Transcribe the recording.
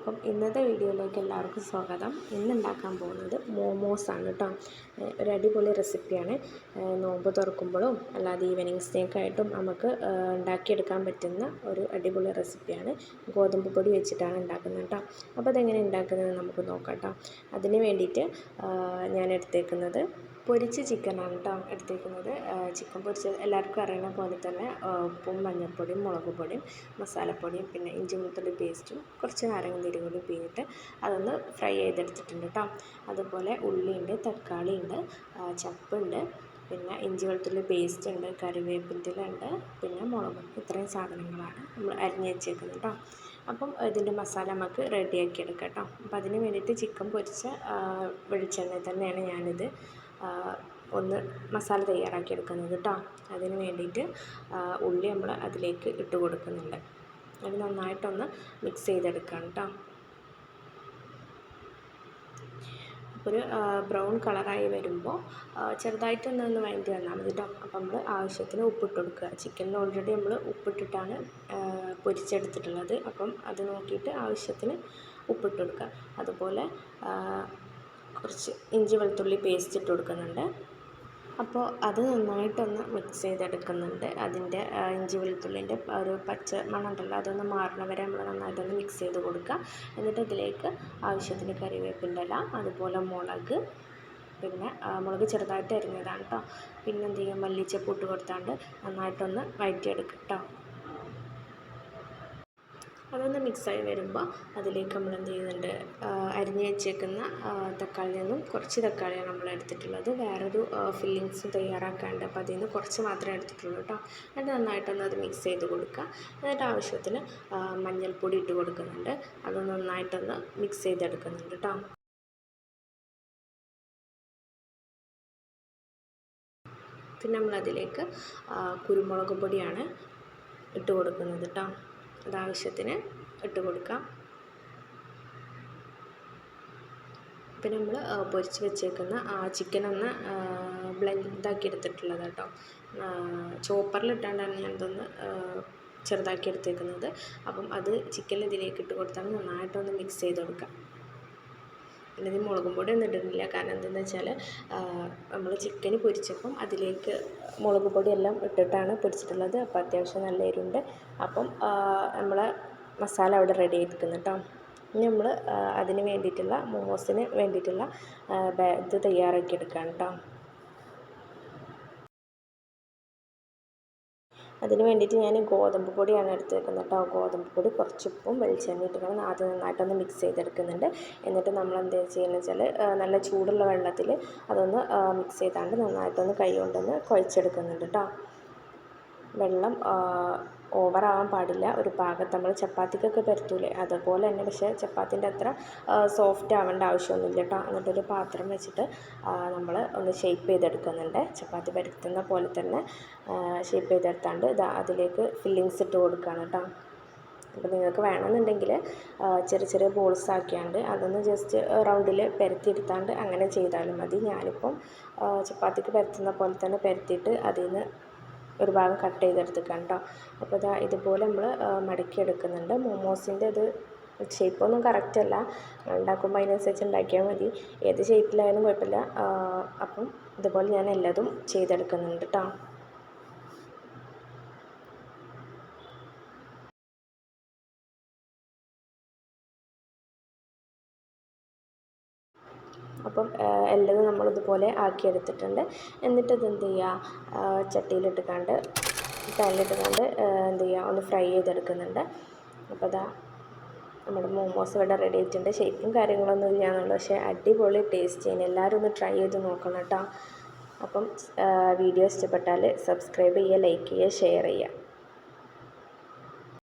അപ്പം ഇന്നത്തെ വീഡിയോയിലേക്ക് എല്ലാവർക്കും സ്വാഗതം. ഇന്ന് ഉണ്ടാക്കാൻ പോകുന്നത് മോമോസാണ് കേട്ടോ. ഒരു അടിപൊളി റെസിപ്പിയാണ്. നോമ്പ് തുറക്കുമ്പോഴും അല്ലാതെ ഈവനിങ് സ്നാക്കായിട്ടും നമുക്ക് ഉണ്ടാക്കിയെടുക്കാൻ പറ്റുന്ന ഒരു അടിപൊളി റെസിപ്പിയാണ്. ഗോതമ്പ് പൊടി വെച്ചിട്ടാണ് ഉണ്ടാക്കുന്നത് കേട്ടോ. അപ്പോൾ അതെങ്ങനെ ഉണ്ടാക്കുന്നത് നമുക്ക് നോക്കാം കേട്ടോ. അതിന് വേണ്ടിയിട്ട് ഞാൻ എടുത്തേക്കുന്നത് പൊരിച്ച ചിക്കനാണ് കേട്ടോ എടുത്തേക്കുന്നത്. ചിക്കൻ പൊരിച്ചത് എല്ലാവർക്കും അറിയുന്ന പോലെ തന്നെ ഉപ്പും മഞ്ഞൾപ്പൊടിയും മുളക് പൊടിയും മസാലപ്പൊടിയും പിന്നെ ഇഞ്ചി വെളുത്തുള്ളി പേസ്റ്റും കുറച്ച് നാരങ്ങ നീരും കൂടി പിഴിഞ്ഞിട്ട് അതൊന്ന് ഫ്രൈ ചെയ്തെടുത്തിട്ടുണ്ട് കേട്ടോ. അതുപോലെ ഉള്ളിയുണ്ട്, തക്കാളിയുണ്ട്, ചപ്പുണ്ട്, പിന്നെ ഇഞ്ചി വെളുത്തുള്ളി പേസ്റ്റ് ഉണ്ട്, കറിവേപ്പില ഉണ്ട്, പിന്നെ മുളകും. ഇത്രയും സാധനങ്ങളാണ് നമ്മൾ അരിഞ്ഞ് വെച്ചേക്കുന്നത് കേട്ടോ. അപ്പം ഇതിൻ്റെ മസാല നമുക്ക് റെഡിയാക്കി എടുക്കാം കേട്ടോ. അപ്പം അതിന് വേണ്ടിയിട്ട് ചിക്കൻ പൊരിച്ച വെളിച്ചെണ്ണ തന്നെയാണ് ഞാനിത് ഒന്ന് മസാല തയ്യാറാക്കി എടുക്കുന്നത് കേട്ടോ. അതിന് വേണ്ടിയിട്ട് ഉള്ളി നമ്മൾ അതിലേക്ക് ഇട്ട് കൊടുക്കുന്നുണ്ട്. അത് നന്നായിട്ടൊന്ന് മിക്സ് ചെയ്തെടുക്കണം കേട്ടോ. ഒരു ബ്രൗൺ കളറായി വരുമ്പോൾ ചെറുതായിട്ടൊന്ന് വഴറ്റി വന്നാൽ മതി കേട്ടോ. അപ്പം നമ്മൾ ആവശ്യത്തിന് ഉപ്പിട്ട് കൊടുക്കുക. ചിക്കനിൽ ഓൾറെഡി നമ്മൾ ഉപ്പിട്ടിട്ടാണ് പൊരിച്ചെടുത്തിട്ടുള്ളത്. അപ്പം അത് നോക്കിയിട്ട് ആവശ്യത്തിന് ഉപ്പിട്ട് കൊടുക്കുക. അതുപോലെ കുറച്ച് ഇഞ്ചി വെളുത്തുള്ളി പേസ്റ്റ് ഇട്ട് കൊടുക്കുന്നുണ്ട്. അപ്പോൾ അത് നന്നായിട്ടൊന്ന് മിക്സ് ചെയ്തെടുക്കുന്നുണ്ട്. അതിൻ്റെ ഇഞ്ചി വെളുത്തുള്ളിൻ്റെ ഒരു പച്ച മണം ഉണ്ടല്ലോ, അതൊന്ന് മാറണ വരെ നമ്മൾ നന്നായിട്ടൊന്ന് മിക്സ് ചെയ്ത് കൊടുക്കുക. എന്നിട്ട് ഇതിലേക്ക് ആവശ്യത്തിന് കറിവേപ്പിൻ്റെ ഇല, അതുപോലെ മുളക്, പിന്നെ മുളക് ചെറുതായിട്ട് അരിഞ്ഞതാണ് കേട്ടോ. പിന്നെ എന്ത് ചെയ്യുക, മല്ലിച്ചപ്പ് ഇട്ട് കൊടുത്താണ്ട് നന്നായിട്ടൊന്ന് വഴറ്റിയെടുക്കുക കേട്ടോ. അതൊന്ന് മിക്സായി വരുമ്പോൾ അതിലേക്ക് നമ്മൾ എന്ത് ചെയ്യുന്നുണ്ട്, അരിഞ്ഞ് വെച്ചേക്കുന്ന തക്കാളിയിൽ നിന്നും കുറച്ച് തക്കാളിയാണ് നമ്മൾ എടുത്തിട്ടുള്ളത്. വേറൊരു ഫില്ലിങ്സും തയ്യാറാക്കാണ്ട്, അപ്പോൾ അതിൽ നിന്ന് കുറച്ച് മാത്രമേ എടുത്തിട്ടുള്ളൂ കേട്ടോ. എന്നിട്ട് നന്നായിട്ടൊന്ന് അത് മിക്സ് ചെയ്ത് കൊടുക്കുക. എന്നിട്ട് ആവശ്യത്തിന് മഞ്ഞൾപ്പൊടി ഇട്ട് കൊടുക്കുന്നുണ്ട്. അത് നന്നായിട്ടൊന്ന് മിക്സ് ചെയ്തെടുക്കുന്നുണ്ട് കേട്ടോ. പിന്നെ നമ്മളതിലേക്ക് കുരുമുളക് പൊടിയാണ് ഇട്ട് കൊടുക്കുന്നത് കേട്ടോ. അതാവശ്യത്തിന് ഇട്ട് കൊടുക്കാം. പിന്നെ നമ്മൾ പൊരിച്ച് വെച്ചേക്കുന്ന ചിക്കനൊന്ന് ബ്ലെൻഡാക്കി എടുത്തിട്ടുള്ളത് കേട്ടോ. ചോപ്പറിലിട്ടാണ്ടാണ് ഞാനിതൊന്ന് ചെറുതാക്കി എടുത്തേക്കുന്നത്. അപ്പം അത് ചിക്കനിൽ ഇതിലേക്ക് ഇട്ട് കൊടുത്താൽ നന്നായിട്ടൊന്ന് മിക്സ് ചെയ്ത് കൊടുക്കാം. പിന്നെ ഇത് മുളകും പൊടി ഒന്നും ഇടുന്നില്ല. കാരണം എന്താണെന്ന് വെച്ചാൽ നമ്മൾ ചിക്കൻ പൊരിച്ചപ്പം അതിലേക്ക് മുളക് പൊടിയെല്ലാം ഇട്ടിട്ടാണ് പൊരിച്ചിട്ടുള്ളത്. അപ്പോൾ അത്യാവശ്യം നല്ല എരിവുണ്ട്. അപ്പം നമ്മൾ മസാല അവിടെ റെഡി ആയിരിക്കുന്നു കേട്ടോ. ഇനി നമ്മൾ അതിന് വേണ്ടിയിട്ടുള്ള മോമോസിന് വേണ്ടിയിട്ടുള്ള ഇത് തയ്യാറാക്കി എടുക്കാം കേട്ടോ. അതിന് വേണ്ടിയിട്ട് ഞാൻ ഗോതമ്പ് പൊടിയാണ് എടുത്തേക്കുന്നത് കേട്ടോ. ഗോതമ്പ് പൊടി കുറച്ച് ഉപ്പും വെളിച്ചെണ്ണ ഇട്ടിട്ട് ആദ്യം നന്നായിട്ടൊന്ന് മിക്സ് ചെയ്തെടുക്കുന്നുണ്ട്. എന്നിട്ട് നമ്മൾ എന്ത് ചെയ്യുന്നത് വെച്ചാൽ നല്ല ചൂടുള്ള വെള്ളത്തിൽ അതൊന്ന് മിക്സ് ചെയ്താണ്ട് നന്നായിട്ടൊന്ന് കൈ കൊണ്ടൊന്ന് കുഴച്ചെടുക്കുന്നുണ്ട് കേട്ടോ. വെള്ളം ഓവറാവാൻ പാടില്ല. ഒരു പാകത്ത് നമ്മൾ ചപ്പാത്തിക്കൊക്കെ പരത്തൂലേ അതുപോലെ തന്നെ, പക്ഷേ ചപ്പാത്തിൻ്റെ അത്ര സോഫ്റ്റ് ആവേണ്ട ആവശ്യമൊന്നുമില്ല കേട്ടോ. എന്നിട്ടൊരു പാത്രം വെച്ചിട്ട് നമ്മൾ ഒന്ന് ഷേപ്പ് ചെയ്തെടുക്കുന്നുണ്ട്. ചപ്പാത്തി പരത്തുന്ന പോലെ തന്നെ ഷേപ്പ് ചെയ്തെടുത്താണ്ട് അതിലേക്ക് ഫില്ലിങ്സ് ഇട്ട് കൊടുക്കുകയാണ് കേട്ടോ. അപ്പോൾ നിങ്ങൾക്ക് വേണമെന്നുണ്ടെങ്കിൽ ചെറിയ ചെറിയ ബോൾസ് ആക്കിയാണ്ട് അതൊന്ന് ജസ്റ്റ് റൗണ്ടിൽ പരത്തിയെടുത്താണ്ട് അങ്ങനെ ചെയ്താലും മതി. ഞാനിപ്പം ചപ്പാത്തിക്ക് പരത്തുന്ന പോലെ തന്നെ പരത്തിയിട്ട് അതിൽ നിന്ന് ഒരു ഭാഗം കട്ട് ചെയ്തെടുത്തിട്ടുണ്ട് കേട്ടോ. അപ്പോൾ ഇതുപോലെ നമ്മൾ മടക്കിയെടുക്കുന്നുണ്ട്. മോമോസിൻ്റെ ഇത് ഷേപ്പൊന്നും കറക്റ്റല്ല, ഉണ്ടാക്കുമ്പോൾ അതിനനുസരിച്ച് ഉണ്ടാക്കിയാൽ മതി. ഏത് ഷേപ്പിലായാലും കുഴപ്പമില്ല. അപ്പം ഇതുപോലെ ഞാൻ എല്ലാതും ചെയ്തെടുക്കുന്നുണ്ട് കേട്ടോ. അപ്പം എല്ലതും നമ്മളിതുപോലെ ആക്കിയെടുത്തിട്ടുണ്ട്. എന്നിട്ട് എന്ത് ചെയ്യുക, ചട്ടിയിലിട്ടുകൊണ്ട് പാനിലിട്ടുകൊണ്ട് എന്ത് ചെയ്യുക, ഒന്ന് ഫ്രൈ ചെയ്തെടുക്കുന്നുണ്ട്. അപ്പോൾ നമ്മുടെ മോമോസ് ഇവിടെ റെഡി ആയിട്ടുണ്ട്. ഷേപ്പും കാര്യങ്ങളൊന്നും ഇല്ല എന്നുള്ളൂ, പക്ഷേ അടിപൊളി ടേസ്റ്റ് ചെയ്യുന്നത്. എല്ലാവരും ഒന്ന് ട്രൈ ചെയ്ത് നോക്കണം കേട്ടോ. അപ്പം വീഡിയോ ഇഷ്ടപ്പെട്ടാൽ സബ്സ്ക്രൈബ് ചെയ്യുക, ലൈക്ക് ചെയ്യുക, ഷെയർ ചെയ്യുക.